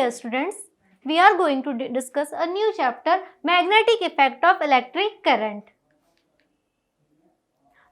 dear students, we are going to discuss a new chapter, magnetic effect of electric current.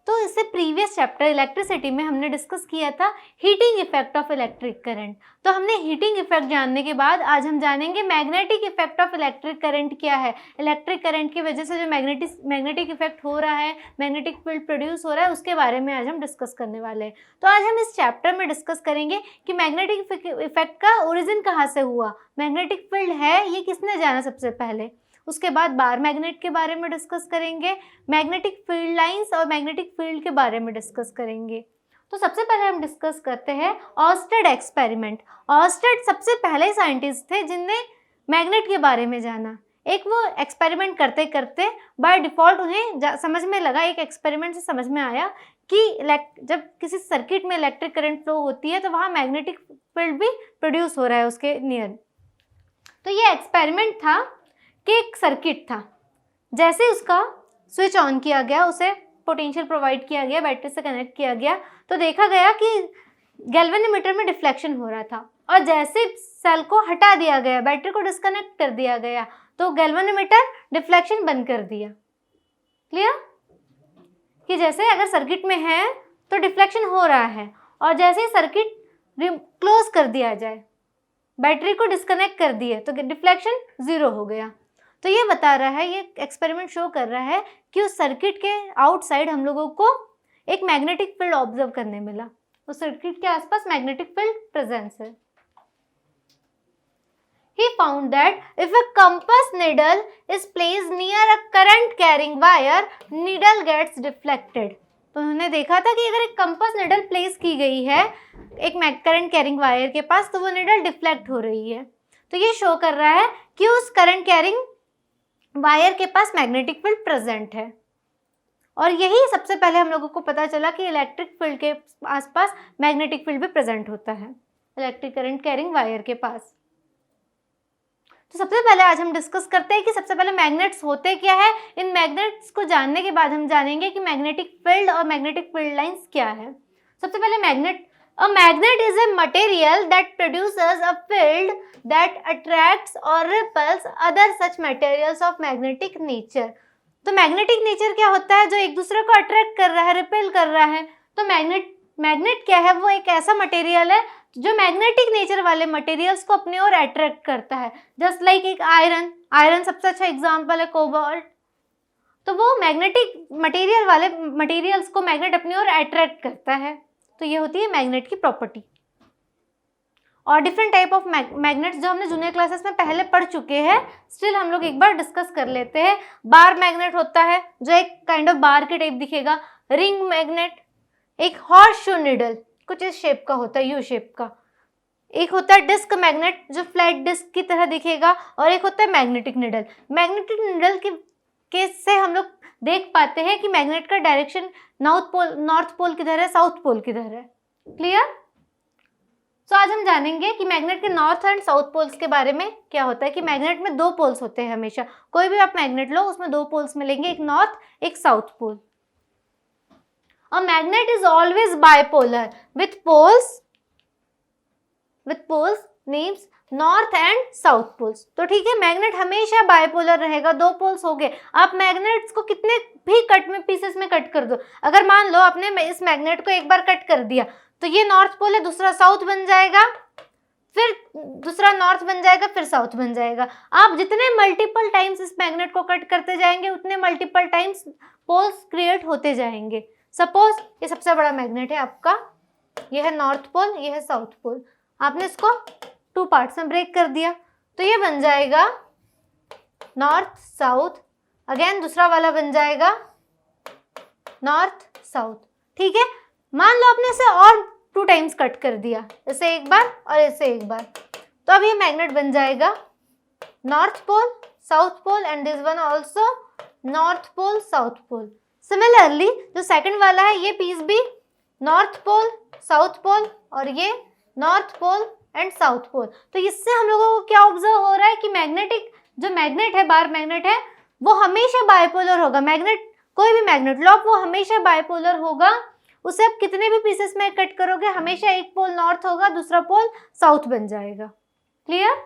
तो इससे previous chapter electricity में हमने discuss किया था heating effect of electric current. तो हमने हीटिंग इफेक्ट जानने के बाद आज हम जानेंगे magnetic effect of electric current क्या है। इलेक्ट्रिक करंट की वजह से जो मैग्नेटिक इफेक्ट हो रहा है, मैग्नेटिक फील्ड प्रोड्यूस हो रहा है, उसके बारे में आज हम डिस्कस करने वाले हैं। तो आज हम इस चैप्टर में डिस्कस करेंगे कि मैग्नेटिक इफेक्ट का ओरिजिन कहाँ से हुआ, मैग्नेटिक फील्ड है ये किसने जाना सबसे पहले। उसके बाद बार मैग्नेट के बारे में डिस्कस करेंगे, मैग्नेटिक फील्ड लाइंस और मैग्नेटिक फील्ड के बारे में डिस्कस करेंगे। तो सबसे पहले हम डिस्कस करते हैं ऑर्स्टेड एक्सपेरिमेंट। ऑर्स्टेड सबसे पहले साइंटिस्ट थे जिनने मैग्नेट के बारे में जाना। एक वो एक्सपेरिमेंट करते करते बाय डिफ़ॉल्ट उन्हें समझ में लगा, एक एक्सपेरिमेंट से समझ में आया कि जब किसी सर्किट में इलेक्ट्रिक करंट फ्लो होती है तो वहाँ मैग्नेटिक फील्ड भी प्रोड्यूस हो रहा है उसके नियर। तो ये एक्सपेरिमेंट था कि एक सर्किट था, जैसे उसका स्विच ऑन किया गया, उसे पोटेंशियल प्रोवाइड किया गया, बैटरी से कनेक्ट किया गया, तो देखा गया कि गैल्वेनोमीटर में डिफ्लेक्शन हो रहा था। और जैसे सेल को हटा दिया गया, बैटरी को डिस्कनेक्ट कर दिया गया, तो गैल्वेनोमीटर डिफ्लेक्शन बंद कर दिया। क्लियर कि जैसे अगर सर्किट में है तो डिफ्लेक्शन हो रहा है, और जैसे ही सर्किट क्लोज कर दिया जाए, बैटरी को डिस्कनेक्ट कर दिए, तो डिफ्लेक्शन ज़ीरो हो गया। तो ये बता रहा है, ये एक्सपेरिमेंट शो कर रहा है कि उस सर्किट के आउटसाइड हम लोगों को एक मैग्नेटिक फील्ड ऑब्जर्व करने मिला, उस सर्किट के आसपास मैग्नेटिक फील्ड प्रेजेंस है। He found that if a compass needle is placed near a current carrying wire, needle gets deflected. तो उन्होंने देखा था कि अगर एक कंपास निडल प्लेस की गई है एक करंट कैरिंग वायर के पास, तो वो निडल डिफ्लेक्ट हो रही है। तो ये शो कर रहा है कि उस करंट कैरिंग वायर के पास मैग्नेटिक फील्ड प्रेजेंट है। और यही सबसे पहले हम लोगों को पता चला कि इलेक्ट्रिक फील्ड के आसपास मैग्नेटिक फील्ड भी प्रेजेंट होता है इलेक्ट्रिक करंट कैरिंग वायर के पास। तो सबसे पहले आज हम डिस्कस करते हैं कि सबसे पहले मैग्नेट्स होते क्या है। इन मैग्नेट्स को जानने के बाद हम जानेंगे कि मैग्नेटिक फील्ड और मैग्नेटिक फील्ड लाइंस क्या है। सबसे पहले magnet, a magnet is a material that produces a field that attracts or repels other such materials of magnetic nature. तो मैग्नेटिक नेचर क्या होता है, जो एक दूसरे को अट्रैक्ट कर रहा है, रिपेल कर रहा है। तो मैग्नेट क्या है, वो एक ऐसा मटेरियल है जो मैग्नेटिक नेचर वाले मटेरियल्स को अपने ओर अट्रैक्ट करता है। जस्ट लाइक एक आयरन सबसे अच्छा एग्जाम्पल है, कोबाल्ट। तो वो मैग्नेटिक मटेरियल वाले मटेरियल्स को मैग्नेट अपनी ओर अट्रैक्ट करता है। तो ये होती है मैग्नेट की प्रॉपर्टी। और डिफरेंट टाइप ऑफ मैग्नेट्स जो हमने जूनियर क्लासेस में पहले पढ़ चुके हैं, स्टिल हम लोग एक बार डिस्कस कर लेते हैं। बार मैग्नेट होता है जो एक काइंड ऑफ बार के टाइप दिखेगा। रिंग मैग्नेट, एक हॉर्स शू निडल कुछ इस शेप का होता है, यू शेप का। एक होता है डिस्क मैग्नेट जो फ्लैट डिस्क की तरह दिखेगा, और एक होता है मैग्नेटिक निडल। मैग्नेटिक निडल के से हम लोग देख पाते हैं कि मैग्नेट का डायरेक्शन नॉर्थ पोल किधर है, साउथ पोल किधर है। क्लियर? तो आज हम जानेंगे कि मैग्नेट के नॉर्थ एंड साउथ पोल्स के बारे में क्या होता है। कि मैग्नेट में दो पोल्स होते हैं हमेशा, कोई भी आप मैग्नेट लो उसमें दो पोल्स मिलेंगे, एक नॉर्थ एक south pole. A magnet is always bipolar with poles names north and south poles. तो ठीक है, मैग्नेट हमेशा बाइपोलर रहेगा, दो पोल्स हो गए। आप मैग्नेट्स को कितने भी पीसेस में कट कर दो, अगर मान लो आपने इस मैग्नेट को एक बार कट कर दिया, तो ये नॉर्थ पोल है, दूसरा साउथ बन जाएगा, फिर दूसरा नॉर्थ बन जाएगा, फिर साउथ बन जाएगा। आप जितने मल्टीपल टाइम्स इस मैग्नेट को कट करते जाएंगे, उतने मल्टीपल टाइम्स पोल्स क्रिएट होते जाएंगे। सपोज ये सबसे बड़ा मैग्नेट है आपका, ये है नॉर्थ पोल, ये है साउथ पोल। आपने इसको टू पार्ट्स में ब्रेक कर दिया, तो ये बन जाएगा नॉर्थ साउथ, अगेन दूसरा वाला बन जाएगा नॉर्थ साउथ। ठीक है, मान लो आपने इसे और 2 टाइम्स कट कर दिया, इसे एक बार और इसे एक बार, तो अब ये मैग्नेट बन जाएगा north pole south pole and this one also north pole south pole. Similarly जो सेकंड वाला है, ये पीस भी नॉर्थ पोल साउथ पोल और ये north pole and south pole. तो इससे हम लोगों को क्या ऑब्जर्व हो रहा है कि मैग्नेट है, बार मैग्नेट है, वो हमेशा बाइपोलर होगा। मैग्नेट, कोई भी मैग्नेट लो वो हमेशा बाइपोलर होगा। उसे आप कितने भी पीसेस में कट करोगे, हमेशा एक पोल नॉर्थ होगा, दूसरा पोल साउथ बन जाएगा। Clear?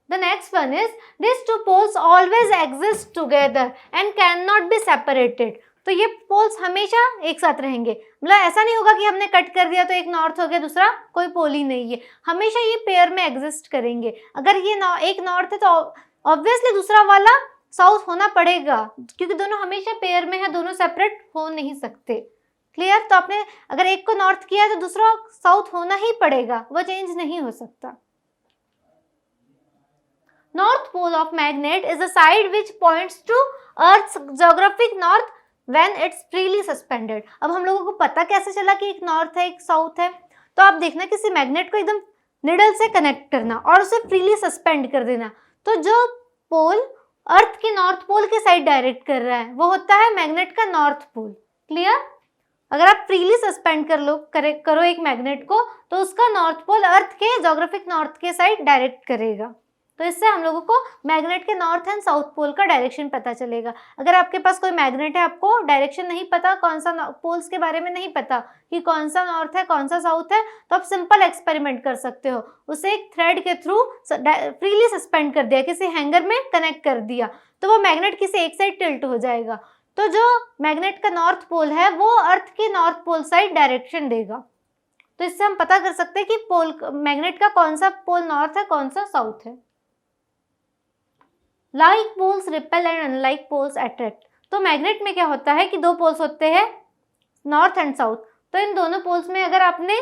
The next one is these two poles always exist together and cannot be separated. तो ये पोल्स हमेशा एक साथ रहेंगे, मतलब ऐसा नहीं होगा कि हमने कट कर दिया तो एक नॉर्थ हो गया दूसरा कोई पोल ही नहीं है, हमेशा ये पेयर में एग्जिस्ट करेंगे। अगर ये एक नॉर्थ है तो ऑब्वियसली दूसरा वाला साउथ होना पड़ेगा, क्योंकि दोनों हमेशा पेयर में है, दोनों सेपरेट हो नहीं सकते। क्लियर? तो आपने अगर एक को नॉर्थ किया तो दूसरा साउथ होना ही पड़ेगा, वो चेंज नहीं हो सकता। North pole of magnet is the side which points to Earth's geographic north when it's freely suspended. अब हम लोगों को पता कैसे चला कि एक नॉर्थ है एक साउथ है? तो आप देखना किसी मैग्नेट को एकदम निडल से कनेक्ट करना और उसे फ्रीली सस्पेंड कर देना, तो जो पोल अर्थ के नॉर्थ पोल के साइड डायरेक्ट कर रहा है वो होता है मैग्नेट का नॉर्थ पोल। क्लियर? अगर आप फ्रीली सस्पेंड करो एक मैग्नेट को तो उसका नॉर्थ पोल अर्थ के ज्योग्राफिक नॉर्थ के साइड डायरेक्ट करेगा। तो इससे हम लोगों को मैग्नेट के नॉर्थ एंड साउथ पोल का डायरेक्शन पता चलेगा। अगर आपके पास कोई मैग्नेट है, आपको डायरेक्शन नहीं पता, कौन सा पोल्स के बारे में नहीं पता कि कौन सा नॉर्थ है कौन सा साउथ है, तो आप सिंपल एक्सपेरिमेंट कर सकते हो। उसे एक थ्रेड के थ्रू फ्रीली सस्पेंड कर दिया, किसी हैंगर में कनेक्ट कर दिया, तो वो मैग्नेट किसी एक साइड टिल्ट हो जाएगा। तो जो मैग्नेट का नॉर्थ पोल है वो अर्थ के नॉर्थ पोल साइड डायरेक्शन देगा। तो इससे हम पता कर सकते हैं कि मैग्नेट का कौन सा पोल नॉर्थ है कौन सा साउथ है। Like poles repel and unlike poles attract. तो मैग्नेट में क्या होता है कि दो पोल्स होते हैं नॉर्थ एंड साउथ, तो इन दोनों पोल्स में अगर आपने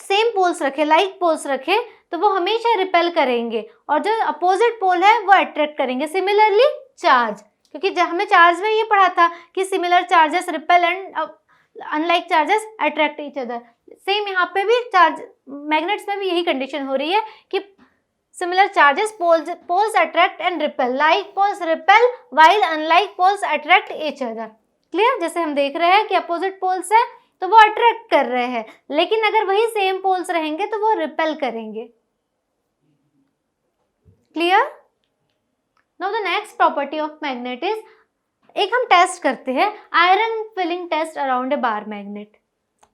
सेम पोल्स रखे, लाइक पोल्स रखे, तो वो हमेशा रिपेल करेंगे और जो अपोजिट पोल है वो अट्रैक्ट करेंगे। सिमिलरली चार्ज, क्योंकि हमने चार्ज में ये पढ़ा था कि similar charges repel and unlike charges attract each other. Same यहाँ पे भी चार्ज मैग्नेट्स में भी यही कंडीशन हो रही है कि similar charges poles attract and repel, like poles repel while unlike poles attract each other. Clear? जैसे हम देख रहे हैं कि अपोजिट पोल्स है तो वो अट्रैक्ट कर रहे हैं, लेकिन अगर वही सेम पोल्स रहेंगे तो वो रिपेल करेंगे। Clear? Now the next property of magnet is, एक हम टेस्ट करते हैं iron filing test around a bar magnet.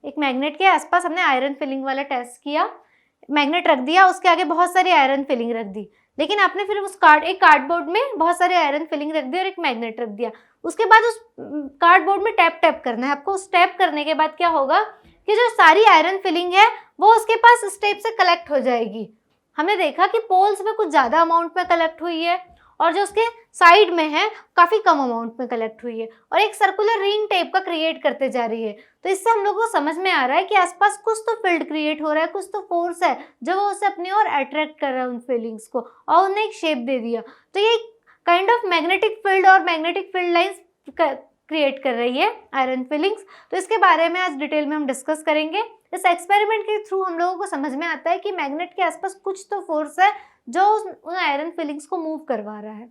एक मैग्नेट के आसपास हमने आयरन फिलिंग वाला टेस्ट किया, मैग्नेट रख दिया, उसके आगे बहुत सारी आयरन फिलिंग रख दी, लेकिन आपने फिर उस एक कार्डबोर्ड में बहुत सारे आयरन फिलिंग रख दी और एक मैग्नेट रख दिया। उसके बाद उस कार्डबोर्ड में टैप करना है आपको। उस टैप करने के बाद क्या होगा कि जो सारी आयरन फिलिंग है वो उसके पास स्टेप से कलेक्ट हो जाएगी। हमने देखा कि पोल्स में कुछ ज़्यादा अमाउंट में कलेक्ट हुई है और जो उसके साइड में है काफ़ी कम अमाउंट में कलेक्ट हुई है और एक सर्कुलर रिंग टाइप का क्रिएट करते जा रही है। तो इससे हम लोगों को समझ में आ रहा है कि आसपास कुछ तो फील्ड क्रिएट हो रहा है, कुछ तो फोर्स है जो वो उसे अपनी ओर अट्रैक्ट कर रहा है उन फीलिंग्स को और उन्हें एक शेप दे दिया। तो ये काइंड ऑफ मैग्नेटिक फील्ड और मैग्नेटिक फील्ड लाइंस क्रिएट कर रही है आयरन फिलिंग्स। तो इसके बारे में आज डिटेल में हम डिस्कस करेंगे। इस एक्सपेरिमेंट के थ्रू हम लोगों को समझ में आता है कि मैग्नेट के आसपास कुछ तो फोर्स है जो उन आयरन फिलिंग्स को मूव करवा रहा है।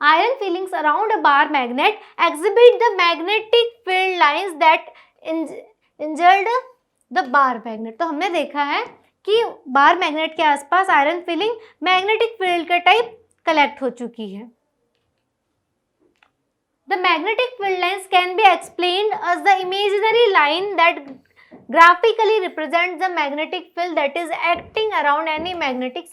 Iron fillings around a bar magnet exhibit the magnetic field lines that encircle the bar magnet। तो हमने देखा है कि बार मैग्नेट के आसपास आयरन फिलिंग मैग्नेटिक फील्ड के टाइप कलेक्ट हो चुकी है। The magnetic field lines can be explained as the imaginary line that graphically represents the magnetic field that is acting around any magnetic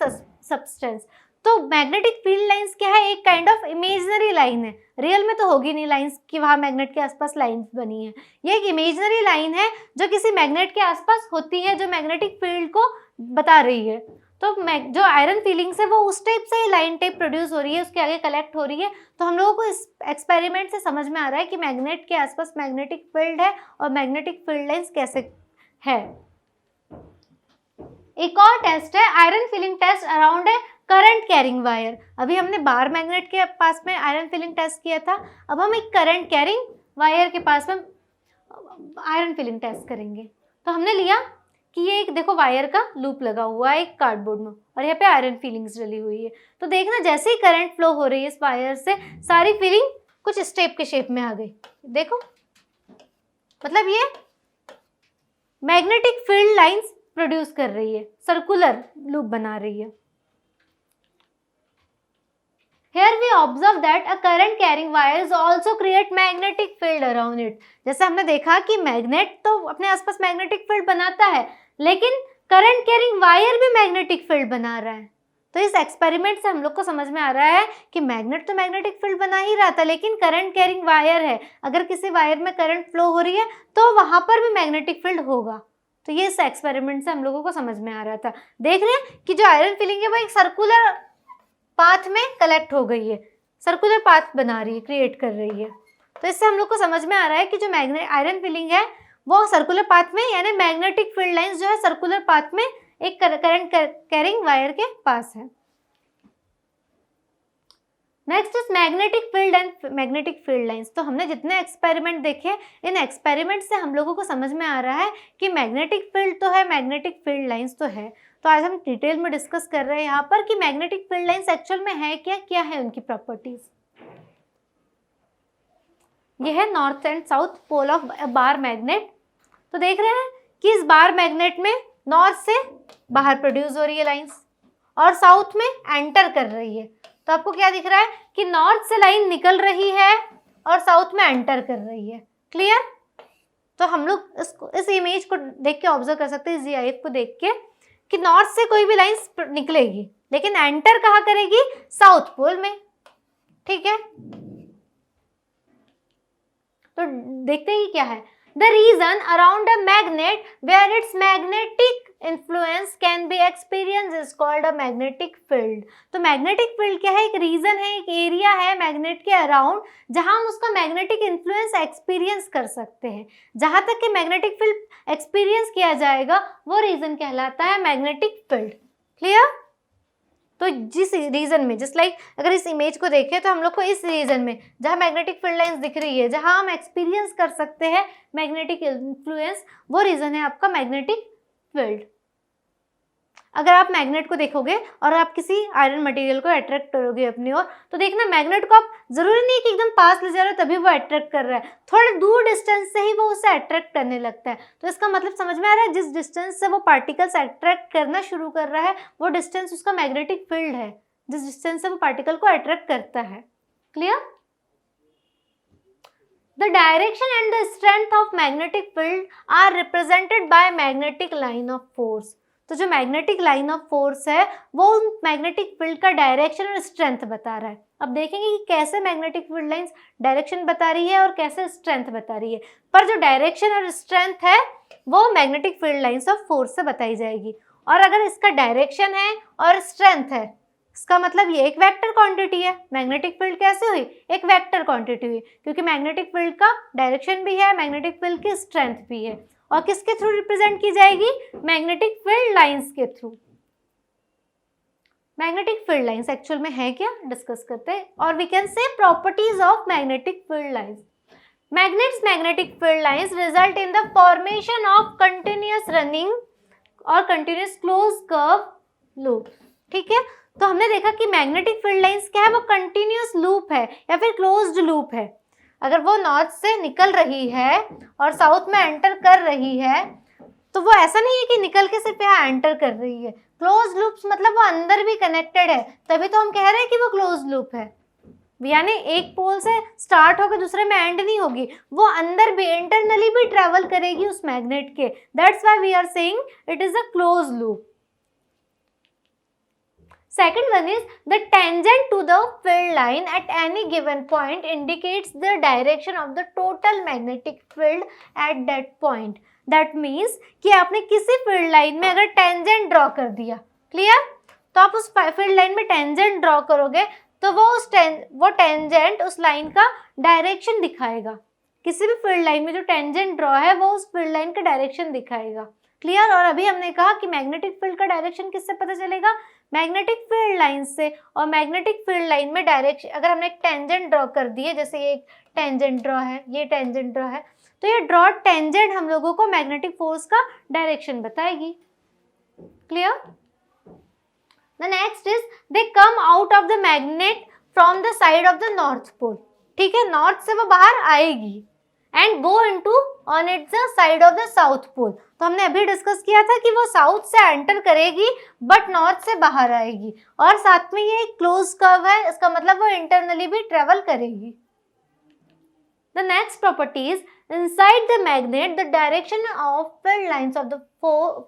substance। तो magnetic field lines क्या है? एक kind of imaginary line है, real में तो होगी नहीं lines कि वहाँ मैग्नेट के आसपास लाइंस बनी है। ये एक इमेजिनरी लाइन है जो किसी मैग्नेट के आसपास होती है, जो मैग्नेटिक फील्ड को बता रही है। तो जो आयरन फीलिंग्स है वो उस टाइप से लाइन टाइप प्रोड्यूस हो रही है, उसके आगे कलेक्ट हो रही है। तो हम लोगों को इस एक्सपेरिमेंट से समझ में आ रहा है कि मैग्नेट के आसपास मैग्नेटिक फील्ड है और मैग्नेटिक फील्ड लाइंस कैसे है। एक और टेस्ट है iron filing test around a current carrying wire. अभी हमने बार मैग्नेट के पास में आयरन फिलिंग टेस्ट किया था, अब हम एक करंट कैरिंग वायर के पास में आयरन फिलिंग टेस्ट करेंगे। तो हमने लिया कि ये एक देखो वायर का लूप लगा हुआ है एक कार्डबोर्ड में और यहाँ पे आयरन फिलिंग्स डली हुई है। तो देखना जैसे ही करंट फ्लो हो रही है इस वायर से सारी फिलिंग कुछ स्टेप के शेप में आ गई। देखो मतलब ये मैग्नेटिक फील्ड लाइंस प्रोड्यूस कर रही है, सर्कुलर लूप बना रही है। Here we observe that a current carrying wires also create magnetic field around it। जैसे हमने देखा कि मैग्नेट तो अपने आसपास मैग्नेटिक फील्ड बनाता है, लेकिन करंट कैरिंग वायर भी मैग्नेटिक फील्ड बना रहा है। तो इस एक्सपेरिमेंट से हम लोग को समझ में आ रहा है कि मैग्नेट तो मैग्नेटिक फील्ड बना ही रहा था, लेकिन करंट कैरिंग वायर है, अगर किसी वायर में करंट फ्लो हो रही है तो वहां पर भी मैग्नेटिक फील्ड होगा। तो ये इस एक्सपेरिमेंट से हम लोगों को समझ में आ रहा था। देख रहे हैं कि जो आयरन फिलिंग है वो एक सर्कुलर पाथ में कलेक्ट हो गई है, सर्कुलर पाथ बना रही है, क्रिएट कर रही है। तो इससे हम लोग को समझ में आ रहा है कि जो आयरन फिलिंग है वो सर्कुलर पाथ में, यानी मैग्नेटिक फील्ड लाइंस जो है सर्कुलर पाथ में एक करंट कैरिंग वायर के पास है। Next is magnetic field and magnetic field lines. तो हमने जितने एक्सपेरिमेंट देखे, इन एक्सपेरिमेंट से हम लोगों को समझ में आ रहा है कि मैग्नेटिक फील्ड तो है, मैग्नेटिक फील्ड लाइंस तो है। तो आज हम डिटेल में डिस्कस कर रहे हैं यहाँ पर कि मैग्नेटिक फील्ड लाइंस एक्चुअल में है क्या, क्या है उनकी प्रॉपर्टीज। यह है north and south pole of bar magnet. तो देख रहे हैं कि इस बार मैग्नेट में नॉर्थ से बाहर प्रोड्यूस हो रही है लाइंस और साउथ में एंटर कर रही है। तो आपको क्या दिख रहा है कि नॉर्थ से लाइन निकल रही है और साउथ में एंटर कर रही है। क्लियर? तो हम लोग इस इमेज को देख के ऑब्जर्व कर सकते हैं, इस GIF को देख के, कि नॉर्थ से कोई भी लाइन निकलेगी लेकिन एंटर कहाँ करेगी, साउथ पोल में। ठीक है, तो देखते हैं कि क्या है। The region around a magnet where its magnetic influence can be experienced is called a magnetic field। तो मैग्नेटिक फील्ड क्या है, एक रीजन है, एक एरिया है मैग्नेट के अराउंड जहां हम उसका मैग्नेटिक इन्फ्लुएंस एक्सपीरियंस कर सकते हैं। जहां तक कि मैग्नेटिक फील्ड एक्सपीरियंस किया जाएगा वो रीजन कहलाता है मैग्नेटिक फील्ड। क्लियर? तो जिस रीजन में, जस्ट लाइक अगर इस इमेज को देखें तो हम लोग को इस रीजन में जहाँ मैग्नेटिक फील्ड लाइंस दिख रही है, जहाँ हम एक्सपीरियंस कर सकते हैं मैग्नेटिक इन्फ्लुएंस, वो रीजन है आपका मैग्नेटिक फील्ड। अगर आप मैग्नेट को देखोगे और आप किसी आयरन मटेरियल को अट्रैक्ट करोगे अपनी ओर, तो देखना मैग्नेट को आप जरूरी नहीं कि एकदम पास ले जा रहे हो तभी वो अट्रैक्ट कर रहा है, थोड़ा दूर डिस्टेंस से ही वो उसे अट्रैक्ट करने लगता है। तो इसका मतलब समझ में आ रहा है, जिस डिस्टेंस से वो पार्टिकल्स अट्रैक्ट करना शुरू कर रहा है वो डिस्टेंस उसका मैग्नेटिक फील्ड है, जिस डिस्टेंस से वो पार्टिकल को अट्रैक्ट करता है। Clear? The direction and the strength of magnetic field are represented by magnetic line of force। तो जो मैग्नेटिक लाइन ऑफ फोर्स है वो मैग्नेटिक फील्ड का डायरेक्शन और स्ट्रेंथ बता रहा है। अब देखेंगे कि कैसे मैग्नेटिक फील्ड लाइंस डायरेक्शन बता रही है और कैसे स्ट्रेंथ बता रही है। पर जो डायरेक्शन और स्ट्रेंथ है वो magnetic field lines of force से बताई जाएगी। और अगर इसका डायरेक्शन है और स्ट्रेंथ है, इसका मतलब ये एक वेक्टर क्वांटिटी है। मैग्नेटिक फील्ड कैसे हुई, एक वेक्टर क्वांटिटी हुई, क्योंकि मैग्नेटिक फील्ड का डायरेक्शन भी है, मैग्नेटिक फील्ड की स्ट्रेंथ भी है। और किसके थ्रू रिप्रेजेंट की जाएगी, मैग्नेटिक फील्ड लाइंस के through. Magnetic field lines actual में है क्या, डिस्कस करते हैं। और we can say properties of magnetic field lines. Magnets magnetic field lines result in the formation of continuous running और कंटिन्यूअस क्लोज कर्व लूप। ठीक है, तो हमने देखा कि मैग्नेटिक फील्ड लाइंस क्या है, वो कंटिन्यूअस लूप है या फिर क्लोज्ड लूप है। अगर वो नॉर्थ से निकल रही है और साउथ में एंटर कर रही है तो वो ऐसा नहीं है कि निकल के सिर्फ यहाँ एंटर कर रही है। क्लोज लूप्स मतलब वो अंदर भी कनेक्टेड है, तभी तो हम कह रहे हैं कि वो क्लोज लूप है। यानी एक पोल से स्टार्ट होकर दूसरे में एंड नहीं होगी, वो अंदर भी इंटरनली भी ट्रेवल करेगी उस मैग्नेट के। That's why we are saying it is a close loop. Second one is the tangent to the field line at any given point indicates the direction of the total magnetic field at that point। That means कि आपने किसी field line में अगर tangent draw कर दिया, clear, तो आप उस फील्ड लाइन में टेंजेंट ड्रॉ करोगे तो वो टेंजेंट उस लाइन का डायरेक्शन दिखाएगा। किसी भी फील्ड लाइन में जो टेंजेंट ड्रॉ है वो उस फील्ड लाइन का डायरेक्शन दिखाएगा। क्लियर? और अभी हमने कहा कि मैग्नेटिक फील्ड का डायरेक्शन किससे पता चलेगा, मैग्नेटिक फील्ड लाइन से। और मैग्नेटिक फील्ड लाइन में डायरेक्शन, अगर हमने एक टेंजेंट ड्रॉ कर दी है, जैसे ये एक टेंजेंट ड्रॉ है, ये टेंजेंट ड्रॉ है, तो ये ड्रॉ टेंजेंट हम लोगों को मैग्नेटिक फोर्स का डायरेक्शन बताएगी। Clear? The next is they come out of the magnet from the side of the north pole. ठीक है, नॉर्थ से वो बाहर आएगी and go into on its the side of the south pole. तो हमने अभी डिस्कस किया था कि वो साउथ से एंटर करेगी बट नॉर्थ से बाहर आएगी, और साथ में ये क्लोज कर्व है, इसका मतलब वो इंटरनली भी ट्रेवल करेगी। The next property is inside the magnet the direction of field lines of the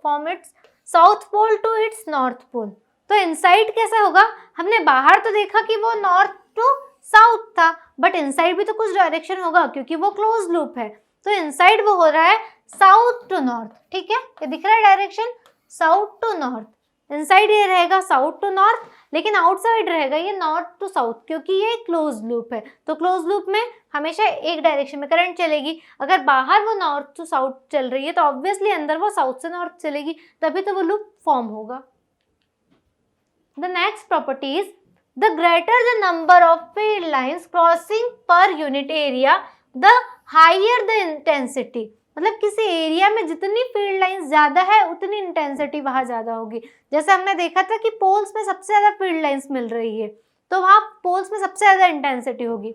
form its south pole to its north pole. तो इनसाइड कैसा होगा, हमने बाहर तो देखा कि वो नॉर्थ टू साउथ था, बट इनसाइड भी तो कुछ डायरेक्शन होगा क्योंकि वो क्लोज लूप है। तो इनसाइड वो हो रहा है साउथ टू नॉर्थ, ठीक है, ये दिख रहा है direction south to north. Inside ये रहेगा साउथ टू नॉर्थ, लेकिन आउटसाइड रहेगा ये नॉर्थ टू साउथ, क्योंकि ये क्लोज लूप है। तो क्लोज लूप में हमेशा एक डायरेक्शन में करंट चलेगी। अगर बाहर वो नॉर्थ टू साउथ चल रही है तो ऑब्वियसली अंदर वो साउथ से नॉर्थ चलेगी, तभी तो वो लूप फॉर्म होगा। The next property is the greater the number of field lines crossing per unit area the higher the intensity. मतलब किसी एरिया में जितनी फील्ड लाइंस ज्यादा है उतनी इंटेंसिटी वहां ज्यादा होगी। जैसे हमने देखा था कि पोल्स में सबसे ज्यादा फील्ड लाइंस मिल रही है, तो वहां पोल्स में सबसे ज्यादा इंटेंसिटी होगी।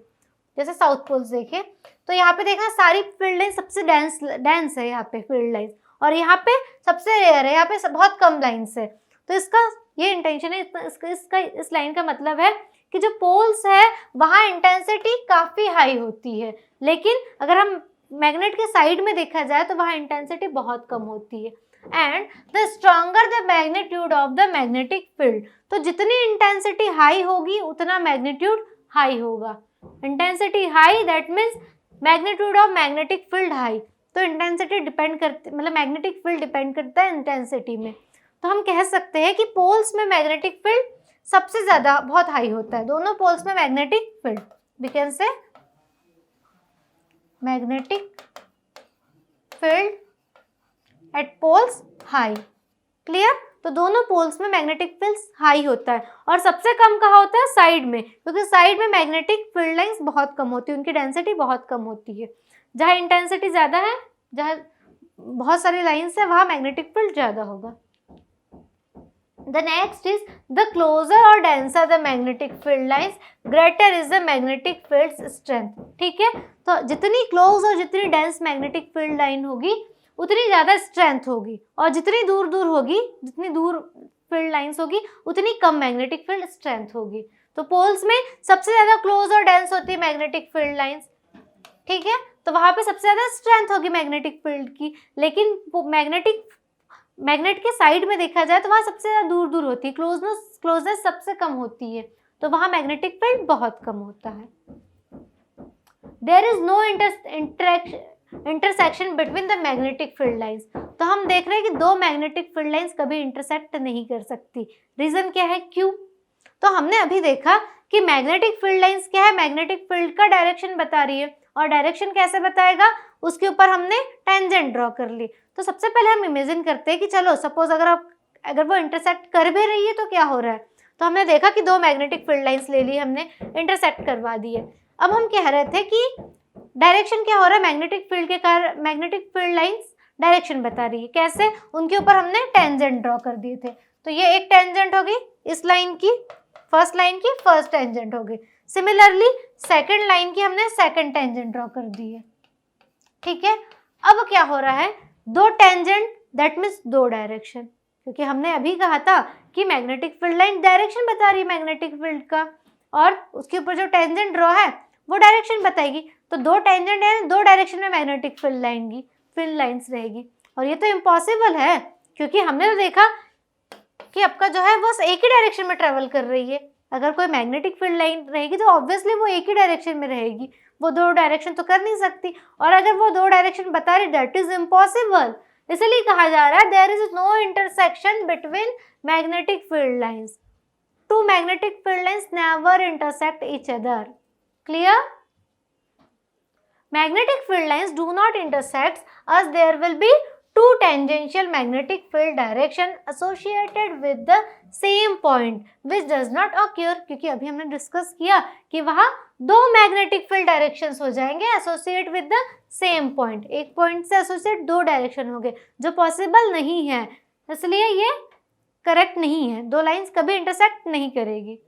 जैसे साउथ पोल्स देखे तो यहाँ पे देखा सारी फील्ड लाइन सबसे डेंस है यहाँ पे फील्ड लाइन, और यहाँ पे सबसे रेयर है, यहाँ पे बहुत कम लाइन्स है। तो इसका ये इंटेंशन है, इस लाइन का मतलब है कि जो पोल्स है वहां इंटेंसिटी काफी हाई होती है, लेकिन अगर हम मैग्नेट के साइड में देखा जाए तो वहां इंटेंसिटी बहुत कम होती है। And the stronger the magnitude of the magnetic field, तो जितनी इंटेंसिटी हाई होगी उतना मैग्नीट्यूड हाई होगा। Intensity high that means magnitude of magnetic field high. तो इंटेंसिटी डिपेंड करती, मतलब मैग्नेटिक फील्ड डिपेंड करता है इंटेंसिटी में। तो हम कह सकते हैं कि पोल्स में मैग्नेटिक फील्ड सबसे ज्यादा बहुत हाई होता है, दोनों पोल्स में magnetic field, we can say magnetic field at poles high. Clear? तो दोनों पोल्स में मैग्नेटिक फील्ड हाई होता है, और सबसे कम कहाँ होता है, साइड में, क्योंकि साइड में मैग्नेटिक फील्ड लाइंस बहुत कम होती है, उनकी डेंसिटी बहुत कम होती है। जहाँ इंटेंसिटी ज्यादा है, जहाँ बहुत सारी लाइंस है, वहाँ मैग्नेटिक फील्ड ज्यादा होगा। The next is the closer or denser the magnetic field lines, greater is the magnetic field's strength। ठीक है, तो जितनी क्लोज और जितनी डेंस मैग्नेटिक फील्ड लाइन होगी उतनी ज्यादा स्ट्रेंथ होगी, और जितनी दूर दूर होगी, जितनी दूर फील्ड लाइंस होगी उतनी कम मैग्नेटिक फील्ड स्ट्रेंथ होगी। तो पोल्स में सबसे ज्यादा क्लोज और डेंस होती है मैग्नेटिक फील्ड लाइंस, ठीक है, तो वहां पे सबसे ज्यादा स्ट्रेंथ होगी मैग्नेटिक फील्ड की। लेकिन मैग्नेट के साइड में देखा जाए तो वहाँ सबसे ज़्यादा दूर दूर होती है, क्लोजनेस सबसे कम होती है, तो वहाँ मैग्नेटिक फील्ड बहुत कम होता है। There is no intersection between the magnetic field lines. तो हम देख रहे हैं कि दो मैग्नेटिक फील्ड लाइंस कभी इंटरसेक्ट नहीं कर सकती। रीजन क्या है, क्यों? तो हमने अभी देखा कि मैग्नेटिक फील्ड लाइंस क्या है, मैग्नेटिक फील्ड का डायरेक्शन बता रही है, और डायरेक्शन कैसे बताएगा, उसके ऊपर हमने टेंजेंट ड्रॉ कर ली। तो सबसे पहले हम इमेजिन करते हैं कि चलो सपोज अगर वो इंटरसेक्ट कर भी रही है तो क्या हो रहा है। तो हमने देखा कि दो मैग्नेटिक फील्ड लाइंस ले ली हमने, इंटरसेक्ट करवा दी है। अब हम कह रहे थे कि डायरेक्शन क्या हो रहा है, मैग्नेटिक फील्ड के कारण मैग्नेटिक फील्ड लाइंस डायरेक्शन बता रही है, कैसे, उनके ऊपर हमने टेंजेंट ड्रॉ कर दिए थे। तो ये एक टेंजेंट होगी इस लाइन की, फर्स्ट लाइन की फर्स्ट टेंजेंट होगी। सिमिलरली सेकंड लाइन की हमने सेकंड टेंजेंट ड्रॉ कर दी है, ठीक है। अब क्या हो रहा है, दो टेंजेंट दैट मीन्स दो डायरेक्शन, क्योंकि हमने अभी कहा था कि मैग्नेटिक फील्ड लाइन डायरेक्शन बता रही है मैग्नेटिक फील्ड का, और उसके ऊपर जो टेंजेंट ड्रॉ है वो डायरेक्शन बताएगी। तो दो टेंजेंट है, दो डायरेक्शन में मैग्नेटिक फील्ड लाइंस रहेगी, और ये तो इम्पॉसिबल है, क्योंकि हमने तो देखा कि आपका जो है बस एक ही डायरेक्शन में ट्रेवल कर रही है। अगर कोई मैग्नेटिक फील्ड लाइन रहेगी तो ऑब्वियसली वो एक ही डायरेक्शन में रहेगी, वो दो डायरेक्शन तो कर नहीं सकती, और अगर वो दो डायरेक्शन बता रही दैट इज इम्पॉसिबल। इसलिए कहा जा रहा है there is no intersection between magnetic field lines, two magnetic field lines never intersect each other. Clear? Magnetic field lines do not intersect as there will be two tangential magnetic field direction associated with the same point which does not occur, क्योंकि अभी हमने discuss किया कि वहाँ दो magnetic field directions हो जाएंगे associate with the same point, एक पॉइंट से एसोसिएट दो डायरेक्शन हो गए, जो पॉसिबल नहीं है, इसलिए ये करेक्ट नहीं है, दो लाइंस कभी इंटरसेक्ट नहीं करेगी।